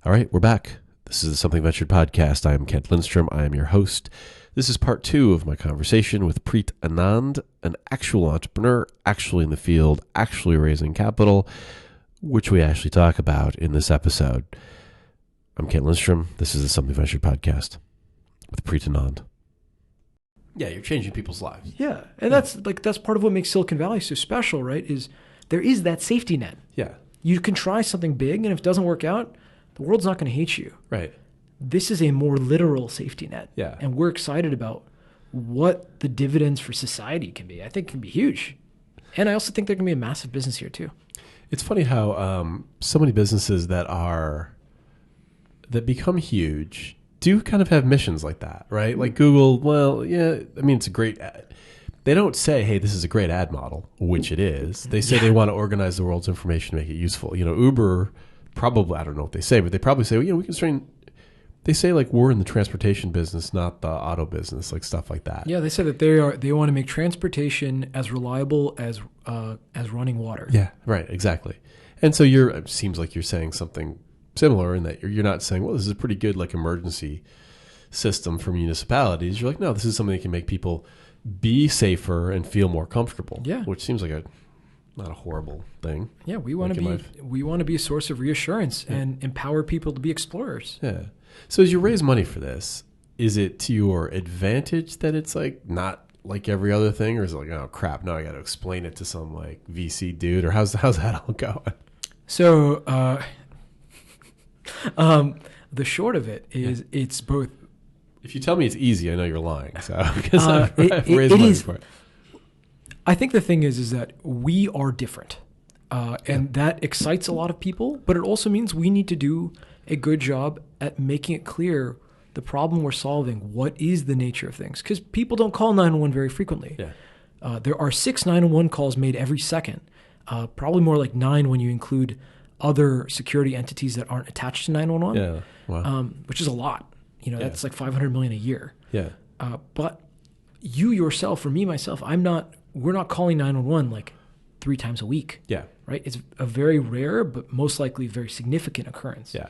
All right, we're back. This is the Something Ventured podcast. I am Kent Lindstrom. I am your host. This is part 2 of my conversation with Preet Anand, an actual entrepreneur, actually in the field, actually raising capital, which we actually talk about in this episode. I'm Kent Lindstrom. This is the Something Ventured podcast with Preet Anand. Yeah, you're changing people's lives. Yeah, and that's part of what makes Silicon Valley so special, right? Is there is that safety net. Yeah. You can try something big, and if it doesn't work out, the world's not going to hate you. Right. This is a more literal safety net. Yeah. And we're excited about what the dividends for society can be. I think it can be huge. And I also think there can be a massive business here too. It's funny how so many businesses that become huge do kind of have missions like that, right? Like Google, well, yeah, I mean, it's a great ad. They don't say, hey, this is a great ad model, which it is. They say they want to organize the world's information to make it useful. Uber probably, I don't know what they say, but they probably say, well, we can strain. They say like we're in the transportation business, not the auto business, like stuff like that. Yeah, they say that they want to make transportation as reliable as running water. Yeah, right, exactly. And so it seems like you're saying something similar in that you're not saying, well, this is a pretty good like emergency system for municipalities. You're like, no, this is something that can make people be safer and feel more comfortable. Yeah, which seems like not a horrible thing. Yeah, we want to be a source of reassurance and empower people to be explorers. Yeah. So as you raise money for this, is it to your advantage that it's like not like every other thing, or is it like, oh crap, now I got to explain it to some like VC dude, or how's that all going? So the short of it is it's both. If you tell me it's easy, I know you're lying. So because I've raised money for it. I think the thing is that we are different, and that excites a lot of people. But it also means we need to do a good job at making it clear the problem we're solving. What is the nature of things? Because people don't call 911 very frequently. Yeah. There are 6 911 calls made every second. Probably more like 9 when you include other security entities that aren't attached to 911. Yeah. Wow. Which is a lot. That's like 500 million a year. Yeah. But you yourself, or me myself, we're not calling 911 like 3 times a week. Yeah. Right? It's a very rare, but most likely very significant occurrence. Yeah.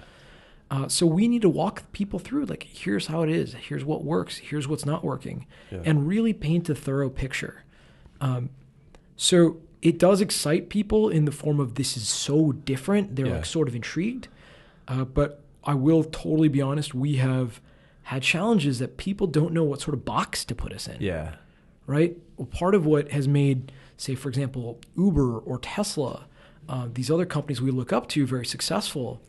So we need to walk people through, like, here's how it is. Here's what works. Here's what's not working. Yeah. And really paint a thorough picture. So it does excite people in the form of this is so different. They're like sort of intrigued. But I will totally be honest. We have had challenges that people don't know what sort of box to put us in. Yeah. Right? Well, part of what has made, say, for example, Uber or Tesla, these other companies we look up to very successful,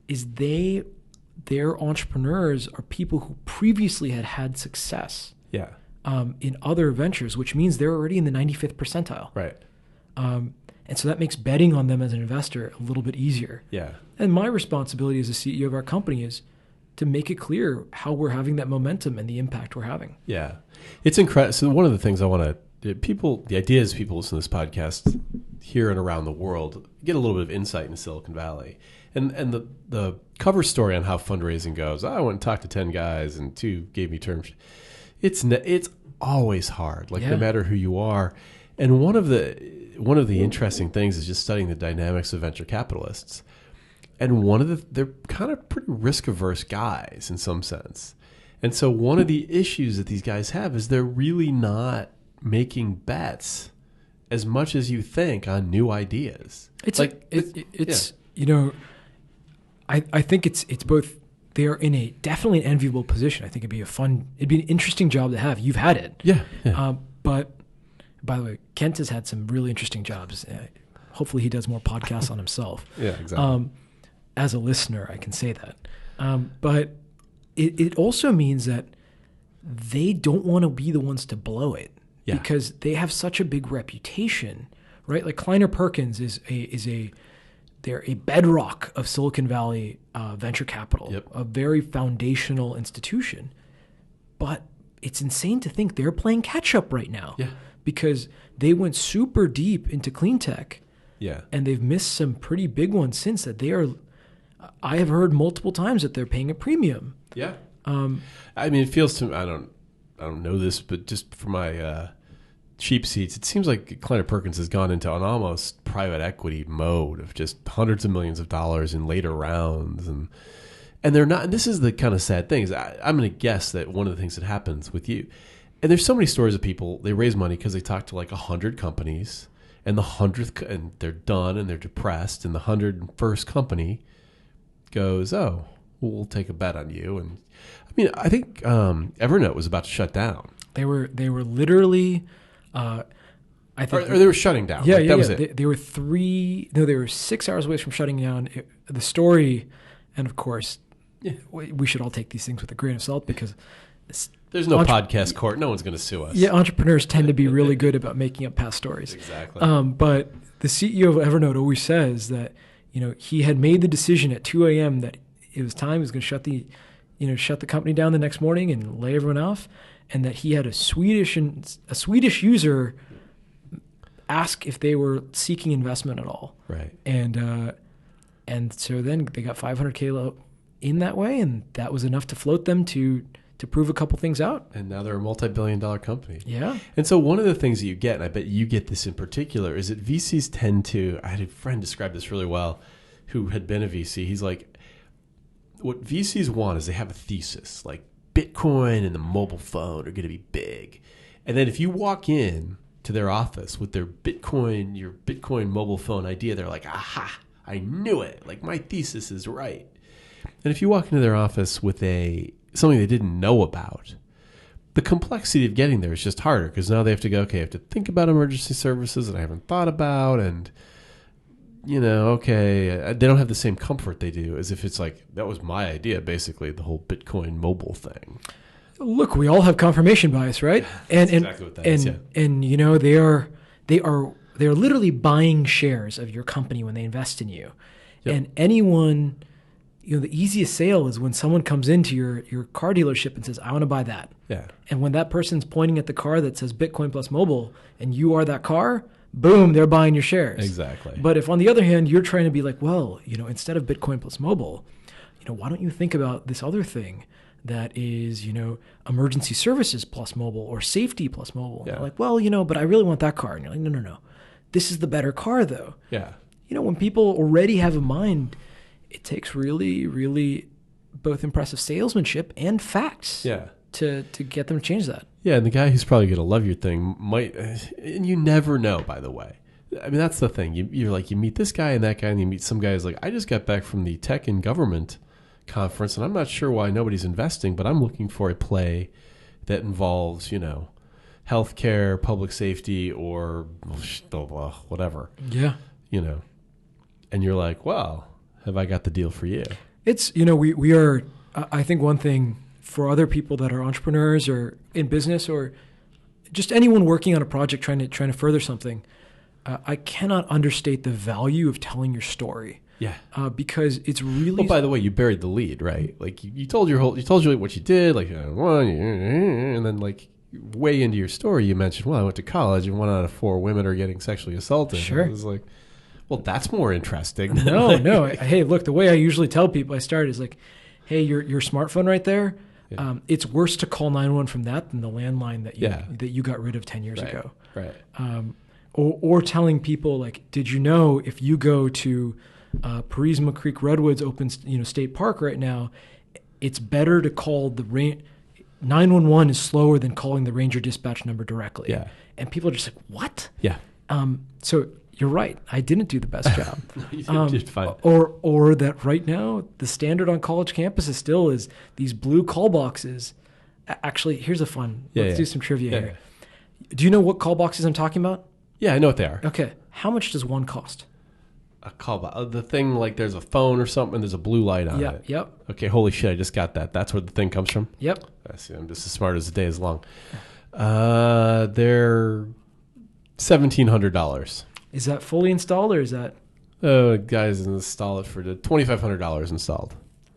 is their entrepreneurs are people who previously had success in other ventures, which means they're already in the 95th percentile. Right. And so that makes betting on them as an investor a little bit easier. Yeah. And my responsibility as the CEO of our company is to make it clear how we're having that momentum and the impact we're having. Yeah. It's incredible. So one of the things I want to, the idea is people listen to this podcast here and around the world, get a little bit of insight into Silicon Valley. And the cover story on how fundraising goes, I went and talked to 10 guys and 2 gave me terms. It's always hard, like no matter who you are. And one of the interesting things is just studying the dynamics of venture capitalists. And they're kind of pretty risk-averse guys in some sense. And so one of the issues that these guys have is they're really not making bets as much as you think on new ideas. I think it's both. They are in a definitely an enviable position. I think it'd be an interesting job to have. You've had it. Yeah. But by the way, Kent has had some really interesting jobs. Hopefully he does more podcasts on himself. Yeah, exactly. As a listener, I can say that. But it also means that they don't want to be the ones to blow it because they have such a big reputation, right? Like Kleiner Perkins they're a bedrock of Silicon Valley venture capital, a very foundational institution. But it's insane to think they're playing catch up right now because they went super deep into clean tech. Yeah. And they've missed some pretty big ones since that. I have heard multiple times that they're paying a premium. Yeah. I mean, it feels to me, I don't know this, but just for my cheap seats. It seems like Kleiner Perkins has gone into an almost private equity mode of just hundreds of millions of dollars in later rounds. And they're not, and this is the kind of sad thing, is I'm going to guess that one of the things that happens with you, and there's so many stories of people, they raise money because they talk to like 100 companies, and the 100th, and they're done and they're depressed, and the 101st company goes, oh, we'll take a bet on you. And I mean, I think Evernote was about to shut down. They were literally, I think, or they were shutting down. Yeah, like, that was it. They were 6 hours away from shutting down. The story, and of course, we should all take these things with a grain of salt because there's no podcast court. No one's going to sue us. Yeah, entrepreneurs tend to be really good about making up past stories. Exactly. But the CEO of Evernote always says that he had made the decision at 2 a.m. that it was time. He was going to shut the company down the next morning and lay everyone off, and that he had a Swedish user ask if they were seeking investment at all. Right. And so then they got $500K in that way, and that was enough to float them to prove a couple things out. And now they're a multi-billion-dollar company. Yeah. And so one of the things that you get, and I bet you get this in particular, is that VCs tend to, I had a friend describe this really well who had been a VC. He's like, what VCs want is they have a thesis, like Bitcoin and the mobile phone are going to be big. And then if you walk in to their office with your Bitcoin mobile phone idea, they're like, aha, I knew it. Like, my thesis is right. And if you walk into their office with something they didn't know about, the complexity of getting there is just harder, because now they have to go, okay, I have to think about emergency services that I haven't thought about, and okay, they don't have the same comfort they do as if it's like, that was my idea, basically, the whole Bitcoin mobile thing. Look, we all have confirmation bias, right? That's exactly what that is, yeah. And they are literally buying shares of your company when they invest in you. Yep. And anyone, the easiest sale is when someone comes into your car dealership and says, I want to buy that. Yeah. And when that person's pointing at the car that says Bitcoin plus mobile and you are that car, boom, they're buying your shares. Exactly. But if on the other hand, you're trying to be like, well, instead of Bitcoin plus mobile, why don't you think about this other thing that is, emergency services plus mobile or safety plus mobile? Yeah. Like, well, but I really want that car. And you're like, no. This is the better car, though. Yeah. When people already have a mind, it takes really, really both impressive salesmanship and facts to get them to change that. Yeah, and the guy who's probably going to love your thing might, and you never know, by the way. I mean, that's the thing. You're like, you meet this guy and that guy, and you meet some guy who's like, I just got back from the tech and government conference, and I'm not sure why nobody's investing, but I'm looking for a play that involves, healthcare, public safety, or whatever. Yeah. And you're like, well, have I got the deal for you? It's, we are, I think one thing for other people that are entrepreneurs or in business or just anyone working on a project trying to further something, I cannot understate the value of telling your story. Yeah. Because it's really. Well, by the way, you buried the lead, right? Like you told you what you did, like and then like way into your story, you mentioned, well, I went to college and 1 out of 4 women are getting sexually assaulted. Sure. And it was like, well, that's more interesting. No. Hey, look, the way I usually tell people I start is like, hey, your smartphone right there. Yeah. It's worse to call 911 from that than the landline that you got rid of 10 years ago. Right. Or telling people like, did you know if you go to Parisma Creek Redwoods Open State Park right now, it's better to call the 911 is slower than calling the ranger dispatch number directly. Yeah. And people are just like, what? Yeah. So you're right. I didn't do the best job. You did fine. Or that right now the standard on college campuses still is these blue call boxes. Actually, here's a fun. Let's do some trivia here. Do you know what call boxes I'm talking about? Yeah, I know what they are. Okay. How much does one cost? A call box. The thing, like there's a phone or something and there's a blue light on it. Yep. Okay, holy shit, I just got that. That's where the thing comes from? Yep. I see. I'm just as smart as the day is long. They're $1,700. Is that fully installed or is that? Guys, install it for $2,500 installed.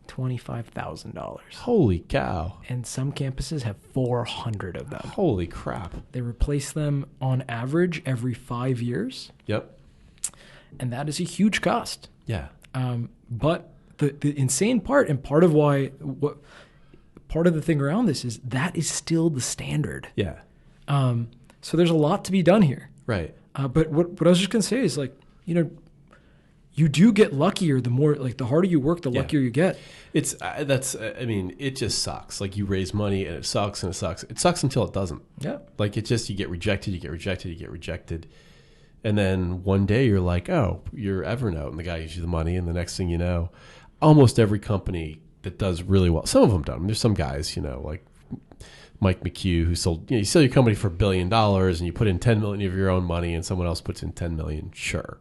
$25,000. Holy cow. And some campuses have 400 of them. Holy crap. They replace them on average every 5 years. Yep. And that is a huge cost. Yeah. But the insane part, and part of the thing around this is that is still the standard. Yeah. So there's a lot to be done here. Right. But what I was just going to say is like, you do get luckier the more, like the harder you work, the luckier you get. It's it just sucks. Like you raise money and it sucks and it sucks. It sucks until it doesn't. Yeah. Like you get rejected. And then one day you're like, oh, you're Evernote, and the guy gives you the money, and the next thing you know, almost every company that does really well, some of them don't. There's some guys, like Mike McHugh, who sold, you sell your company for $1 billion and you put in $10 million of your own money and someone else puts in $10 million, sure.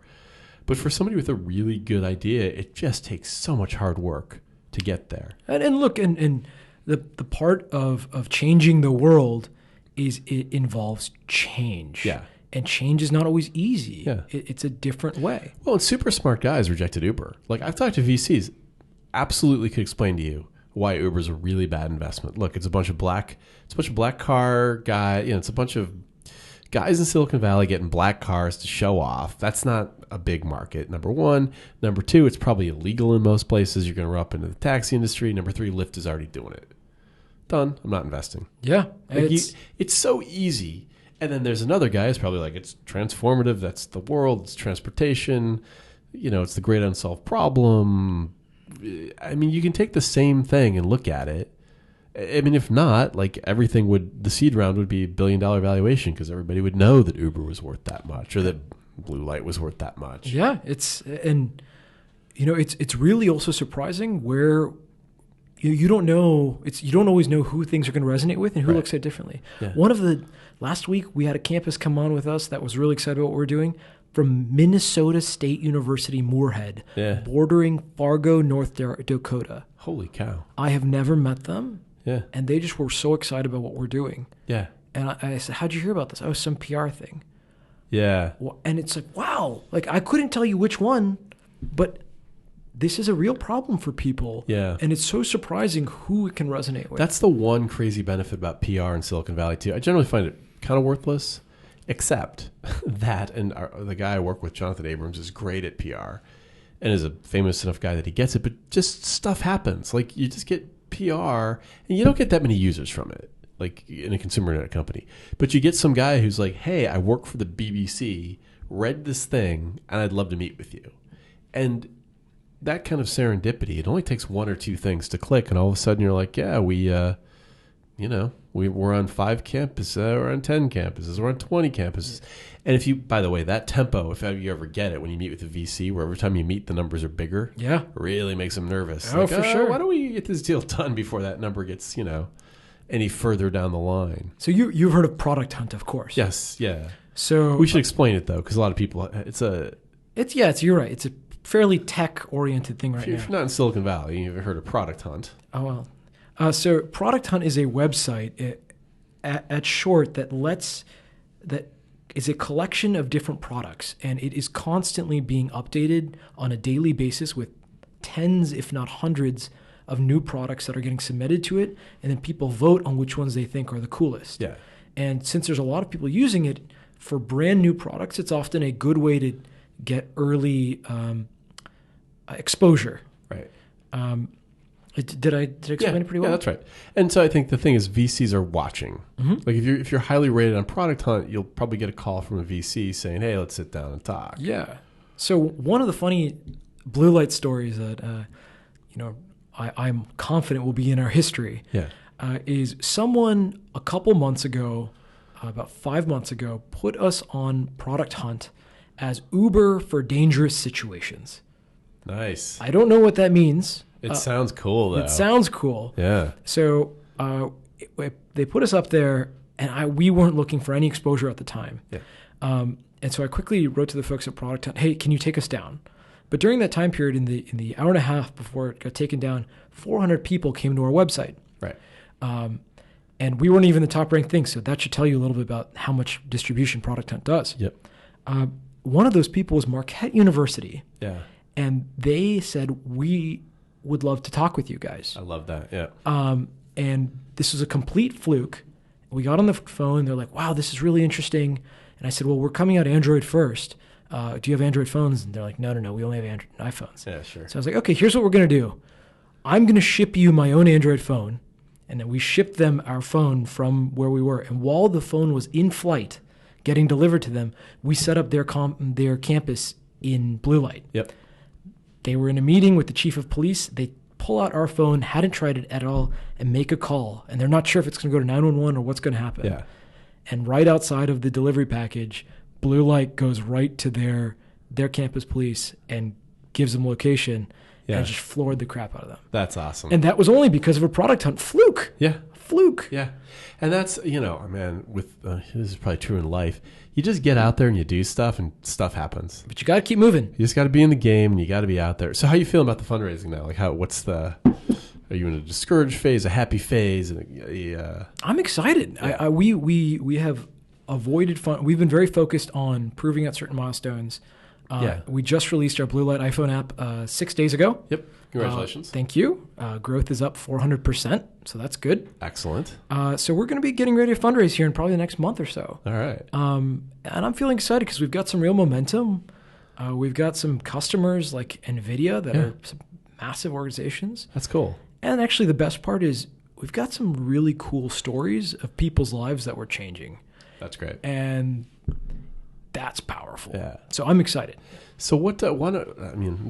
But for somebody with a really good idea, it just takes so much hard work to get there. And look, and the part of changing the world is it involves change. Yeah. And change is not always easy. Yeah. It's a different way. Well, and super smart guys rejected Uber. Like I've talked to VCs, absolutely could explain to you why Uber is a really bad investment. Look, it's a bunch of black car guy. It's a bunch of guys in Silicon Valley getting black cars to show off. That's not a big market. Number one. Number two, it's probably illegal in most places. You're going to run up into the taxi industry. Number three, Lyft is already doing it. Done. I'm not investing. Yeah. It's so easy. And then there's another guy who's probably like, it's transformative. That's the world. It's transportation. It's the great unsolved problem. I mean, you can take the same thing and look at it. I mean, if not, like the seed round would be $1 billion valuation because everybody would know that Uber was worth that much or that Blue Light was worth that much. Yeah. It's really also surprising where you don't know, you don't always know who things are going to resonate with and who looks at it differently. Yeah. Last week we had a campus come on with us that was really excited about what we're doing from Minnesota State University, Moorhead, bordering Fargo, North Dakota. Holy cow. I have never met them. Yeah. And they just were so excited about what we're doing. Yeah. And I said, how'd you hear about this? Oh, some PR thing. Yeah. And it's like, wow. Like I couldn't tell you which one, but this is a real problem for people. Yeah. And it's so surprising who it can resonate with. That's the one crazy benefit about PR in Silicon Valley too. I generally find it kind of worthless, except that, and the guy I work with, Jonathan Abrams, is great at PR and is a famous enough guy that he gets it, but just stuff happens. Like you just get PR and you don't get that many users from it, like in a consumer internet company. But you get some guy who's like, hey, I work for the BBC, read this thing, and I'd love to meet with you. And that kind of serendipity, it only takes one or two things to click, and all of a sudden you're like, yeah, we're on 5 campuses, we're on 10 campuses, we're on 20 campuses. And if you, by the way, that tempo, if you ever get it when you meet with a VC, where every time you meet the numbers are bigger, really makes them nervous. Oh, for sure. Why don't we get this deal done before that number gets, any further down the line? So you've heard of Product Hunt, of course. Yes, yeah. So we should explain it though, because a lot of people, you're right. It's a fairly tech-oriented thing right now. If you're not in Silicon Valley, you've heard of Product Hunt. Oh, well. So Product Hunt is a website at short that is a collection of different products, and it is constantly being updated on a daily basis with tens, if not hundreds, of new products that are getting submitted to it, and then people vote on which ones they think are the coolest. Yeah. And since there's a lot of people using it for brand new products, it's often a good way to get early exposure. Right. Did I explain it pretty well? Yeah, that's right. And so I think the thing is VCs are watching. Mm-hmm. Like if you're highly rated on Product Hunt, you'll probably get a call from a VC saying, hey, let's sit down and talk. Yeah. So one of the funny Blue Light stories that I'm confident will be in our history is someone a couple months ago, about 5 months ago, put us on Product Hunt as Uber for dangerous situations. Nice. I don't know what that means. It sounds cool, though. It sounds cool. Yeah. So they put us up there, and we weren't looking for any exposure at the time. Yeah. And so I quickly wrote to the folks at Product Hunt, hey, can you take us down? But during that time period, in the hour and a half before it got taken down, 400 people came to our website. Right. And we weren't even the top-ranked thing, so that should tell you a little bit about how much distribution Product Hunt does. Yep. One of those people was Marquette University. Yeah. And they said, we would love to talk with you guys. I love that, yeah. And this was a complete fluke. We got on the phone. They're like, wow, this is really interesting. And I said, well, we're coming out Android first. Do you have Android phones? And they're like, no, we only have Android iPhones. Yeah, sure. So I was like, okay, here's what we're going to do. I'm going to ship you my own Android phone. And then we shipped them our phone from where we were. And while the phone was in flight, getting delivered to them. We set up their campus in blue light. Yep. They were in a meeting with the chief of police. They pull out our phone, hadn't tried it at all, and make a call. And they're not sure if it's going to go to 911 or what's going to happen. Yeah. And right outside of the delivery package, blue light goes right to their campus police and gives them location and just floored the crap out of them. That's awesome. And that was only because of a product hunt. Fluke. Yeah. Fluke. Yeah. And that's, man, with this is probably true in life. You just get out there and you do stuff and stuff happens. But you got to keep moving. You just got to be in the game and you got to be out there. So how are you feeling about the fundraising now? Like are you in a discouraged phase, a happy phase? I'm excited. Yeah. We have avoided fun. We've been very focused on proving out certain milestones. We just released our Blue Light iPhone app 6 days ago. Yep. Congratulations. Thank you. Growth is up 400%, so that's good. Excellent. So we're going to be getting ready to fundraise here in probably the next month or so. All right. And I'm feeling excited because we've got some real momentum. We've got some customers like NVIDIA that are some massive organizations. That's cool. And actually the best part is we've got some really cool stories of people's lives that we're changing. That's great. And that's powerful. Yeah. So I'm excited. So this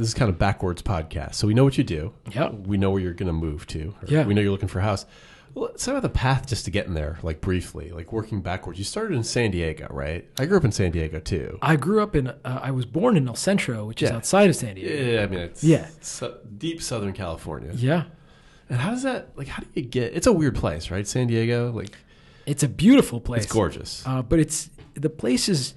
is kind of backwards podcast. So we know what you do. Yeah. We know where you're going to move to. Yeah. We know you're looking for a house. Well, let's talk about the path just to getting there, like briefly, like working backwards. You started in San Diego, right? I grew up in San Diego too. I grew up I was born in El Centro, which is outside of San Diego. Yeah, I mean, it's deep Southern California. Yeah. And how do you get, it's a weird place, right? San Diego, it's a beautiful place. It's gorgeous. But the place is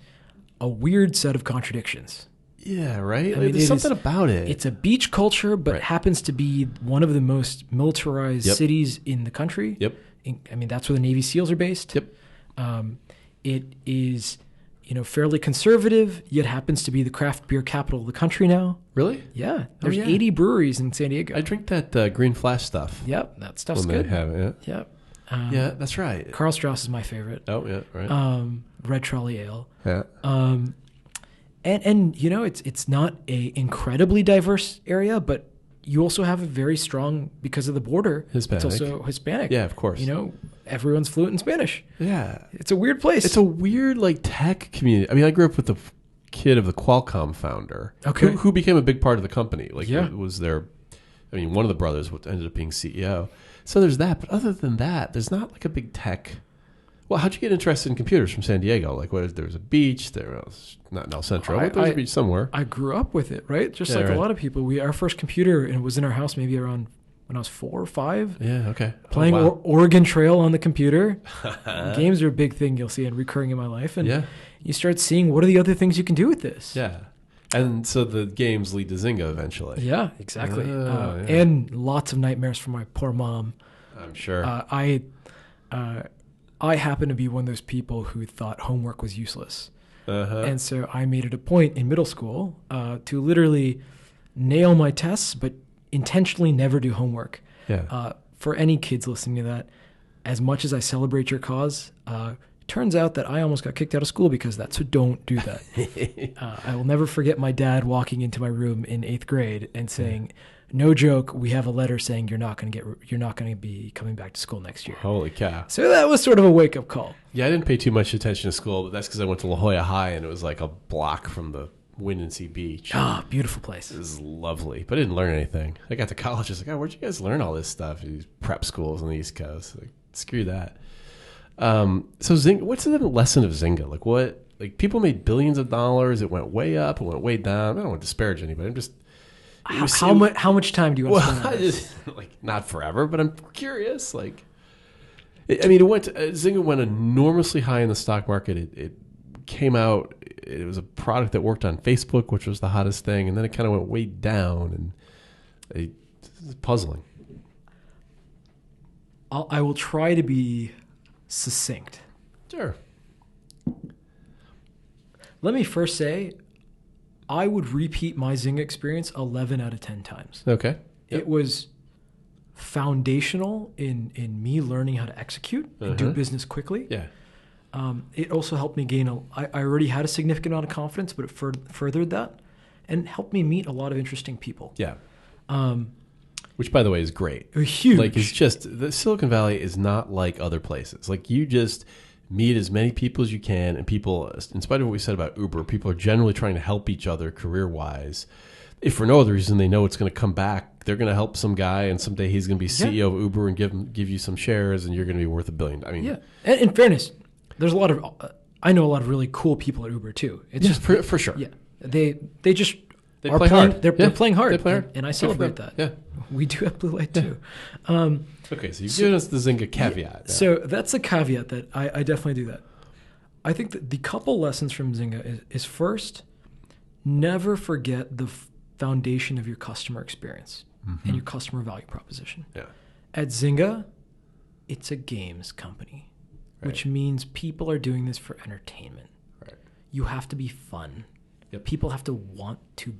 a weird set of contradictions. Yeah, right? There's something about it. It's a beach culture, but happens to be one of the most militarized cities in the country. Yep. That's where the Navy SEALs are based. Yep. It is, fairly conservative, yet happens to be the craft beer capital of the country now. Really? Yeah. There's 80 breweries in San Diego. I drink that Green Flash stuff. Yep. That stuff's when good. They have it, Yep. Yeah, that's right. Karl Strauss is my favorite. Oh, yeah, right. Red Trolley Ale. Yeah. And it's not a incredibly diverse area, but you also have a very strong, because of the border, Hispanic. It's also Hispanic. Yeah, of course. Everyone's fluent in Spanish. Yeah. It's a weird place. It's a weird tech community. I mean, I grew up with the kid of the Qualcomm founder, who became a big part of the company. Was there? I mean, one of the brothers ended up being CEO. So there's that. But other than that, there's not a big tech. Well, how'd you get interested in computers from San Diego? There was a beach. There was not in El Centro, but there was a beach somewhere. I grew up with it, right? Just a lot of people. Our first computer, and it was in our house maybe around when I was 4 or 5. Yeah, okay. Playing Oregon Trail on the computer. Games are a big thing you'll see and recurring in my life. And you start seeing what are the other things you can do with this. Yeah. And so the games lead to Zynga eventually. Yeah, exactly. And lots of nightmares for my poor mom. I'm sure. I happen to be one of those people who thought homework was useless. Uh-huh. And so I made it a point in middle school to literally nail my tests, but intentionally never do homework. Yeah. For any kids listening to that, as much as I celebrate your cause, turns out that I almost got kicked out of school because of that. So don't do that. I will never forget my dad walking into my room in 8th grade and saying, no joke, we have a letter saying you're not going to be coming back to school next year. Holy cow. So that was sort of a wake-up call. Yeah, I didn't pay too much attention to school, but that's because I went to La Jolla High, and it was like a block from the Windansea Beach. Ah, beautiful place. It was lovely, but I didn't learn anything. I got to college, I was like, where'd you guys learn all this stuff? These prep schools on the East Coast. Screw that. So Zynga, what's the lesson of Zynga? People made billions of dollars. It went way up. It went way down. I don't want to disparage anybody. I'm just... How much time do you want to spend on this? Not forever, but I'm curious. Zynga went enormously high in the stock market. It came out. It was a product that worked on Facebook, which was the hottest thing, and then it kind of went way down, and it's puzzling. I will try to be succinct. Sure. Let me first say, I would repeat my Zynga experience 11 out of 10 times. Okay. Yep. It was foundational in me learning how to execute and do business quickly. Yeah. It also helped me gain I already had a significant amount of confidence, but it furthered that and helped me meet a lot of interesting people. Yeah. Which, by the way, is great. Huge. It's just, the Silicon Valley is not like other places. You just meet as many people as you can. And people, in spite of what we said about Uber, people are generally trying to help each other career-wise. If for no other reason, they know it's going to come back. They're going to help some guy, and someday he's going to be CEO of Uber and give you some shares, and you're going to be worth $1 billion. I mean, yeah. And in fairness, there's a lot of I know a lot of really cool people at Uber too. It's just for sure. Yeah, they just they are play playing. Hard. They're playing hard, They play hard. and I celebrate that. Yeah, we do have Blue Light too. Okay, so you've given us the Zynga caveat. Yeah. So that's a caveat that I definitely do that. I think that the couple lessons from Zynga is first, never forget the foundation of your customer experience and your customer value proposition. Yeah. At Zynga, it's a games company, which means people are doing this for entertainment. Right. You have to be fun. Yep. People have to want to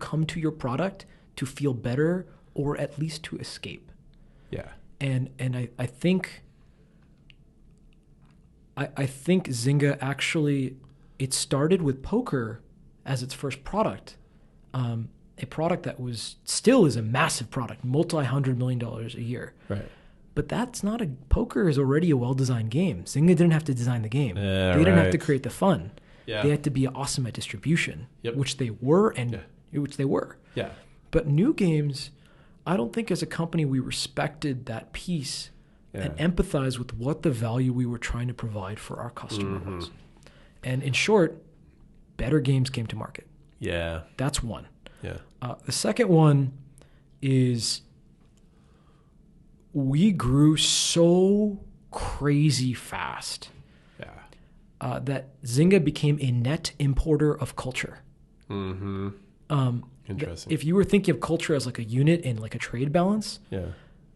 come to your product to feel better or at least to escape. Yeah. And I think Zynga actually, it started with poker as its first product. A product that still is a massive product, multi-$100 million a year. Right. But poker is already a well-designed game. Zynga didn't have to design the game. They didn't have to create the fun. Yeah. They had to be awesome at distribution, Yep. which they were, which they were. Yeah. But new games, I don't think as a company we respected that piece and empathized with what the value we were trying to provide for our customer was. And in short, better games came to market. Yeah. That's one. Yeah. The second one is we grew so crazy fast that Zynga became a net importer of culture. Mm-hmm. Interesting. If you were thinking of culture as like a unit and like a trade balance,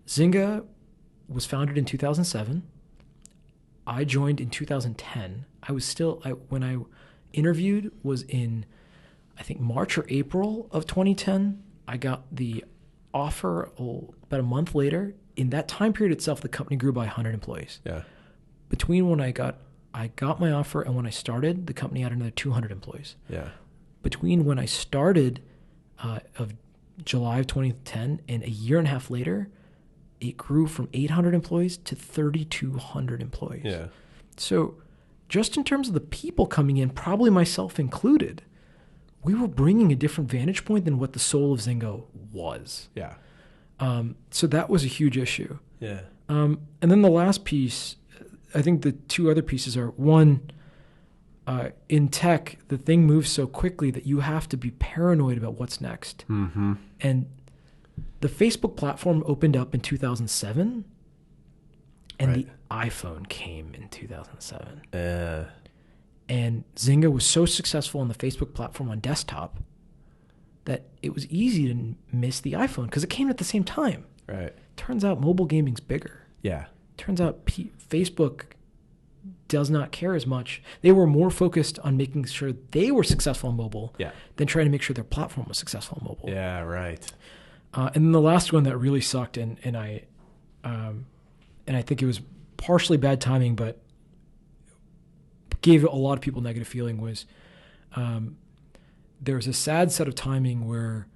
Zynga was founded in 2007. I joined in 2010. When I interviewed was in, I think, March or April of 2010. I got the offer about a month later. In that time period itself, the company grew by 100 employees. Yeah. Between when I got my offer and when I started, the company had another 200 employees. Yeah. Between when I started of July of 2010 and a year and a half later, it grew from 800 employees to 3,200 employees. Yeah. So just in terms of the people coming in, probably myself included, we were bringing a different vantage point than what the soul of Zynga was. Yeah. So that was a huge issue. Yeah. And then the last piece, I think the two other pieces are, one, in tech, the thing moves so quickly that you have to be paranoid about what's next. Mm-hmm. And the Facebook platform opened up in 2007, and the iPhone came in 2007. And Zynga was so successful on the Facebook platform on desktop that it was easy to miss the iPhone because it came at the same time. Right. Turns out mobile gaming's bigger. Yeah. Turns out Facebook does not care as much. They were more focused on making sure they were successful on mobile than trying to make sure their platform was successful on mobile. Yeah, right. And then the last one that really sucked, and I think it was partially bad timing, but gave a lot of people negative feeling, was there was a sad set of timing where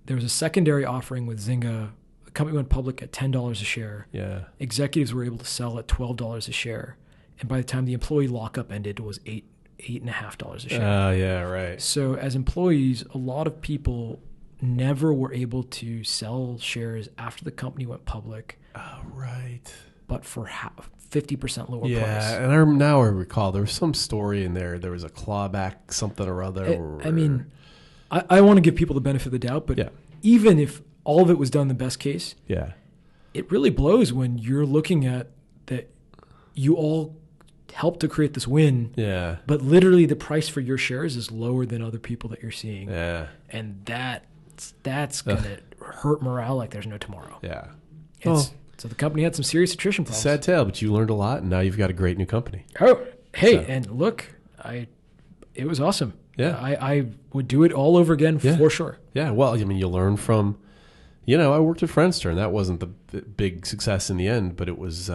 there was a secondary offering with Zynga. The company went public at $10 a share. Yeah. Executives were able to sell at $12 a share. And by the time the employee lockup ended, it was $8.50 a share. Yeah, right. So as employees, a lot of people never were able to sell shares after the company went public. Oh, right. But for 50% lower price. Yeah, and now I recall there was some story in there. There was a clawback, something or other. I mean, I want to give people the benefit of the doubt, but even if all of it was done the best case, it really blows when you're looking at that you all helped to create this win, but literally the price for your shares is lower than other people that you're seeing. And that's going to hurt morale like there's no tomorrow. Yeah. So the company had some serious attrition problems. Sad tale, but you learned a lot, and now you've got a great new company. Oh, hey, and look, it was awesome. Yeah. I would do it all over again for sure. Yeah, well, I mean, you learn from, I worked at Friendster, and that wasn't the big success in the end, but it was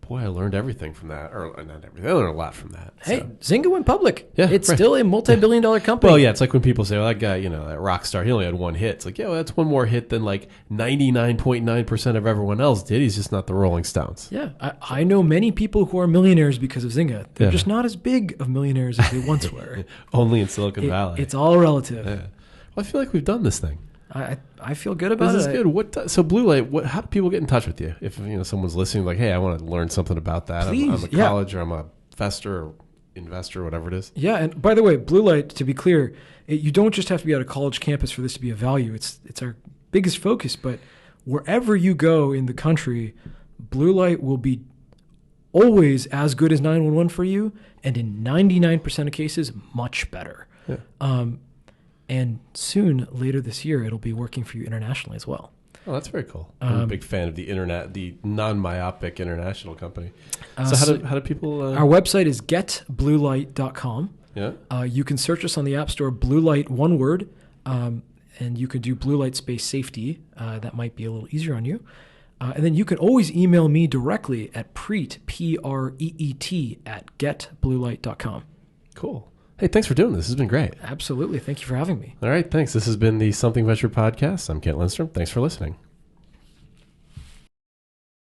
boy, I learned everything from that. Or not everything. I learned a lot from that. Hey, So. Zynga went public. Yeah, it's right. still a multi-billion-dollar company. Well, yeah, it's like when people say, well, that guy, that rock star, he only had one hit. It's like, yeah, well, that's one more hit than like 99.9% of everyone else did. He's just not the Rolling Stones. Yeah, I know many people who are millionaires because of Zynga. They're just not as big of millionaires as they once were. Only in Silicon Valley. It's all relative. Yeah. Well, I feel like we've done this thing. I feel good about it. This is good. So Blue Light, how do people get in touch with you? If someone's listening, like, hey, I want to learn something about that. Please, I'm a college or I'm a investor or whatever it is. Yeah, and by the way, Blue Light, to be clear, you don't just have to be at a college campus for this to be of value. It's our biggest focus, but wherever you go in the country, Blue Light will be always as good as 911 for you, and in 99% of cases, much better. Yeah. And soon, later this year, it'll be working for you internationally as well. Oh, that's very cool. I'm a big fan of the non-myopic international company. So how do people... Our website is getbluelight.com. Yeah. You can search us on the App Store, Blue Light, one word, and you can do Blue Light space safety. That might be a little easier on you. And then you can always email me directly at Preet, Preet, at getbluelight.com. Cool. Hey, thanks for doing this. This has been great. Absolutely. Thank you for having me. All right, thanks. This has been the Something Venture podcast. I'm Kent Lindstrom. Thanks for listening.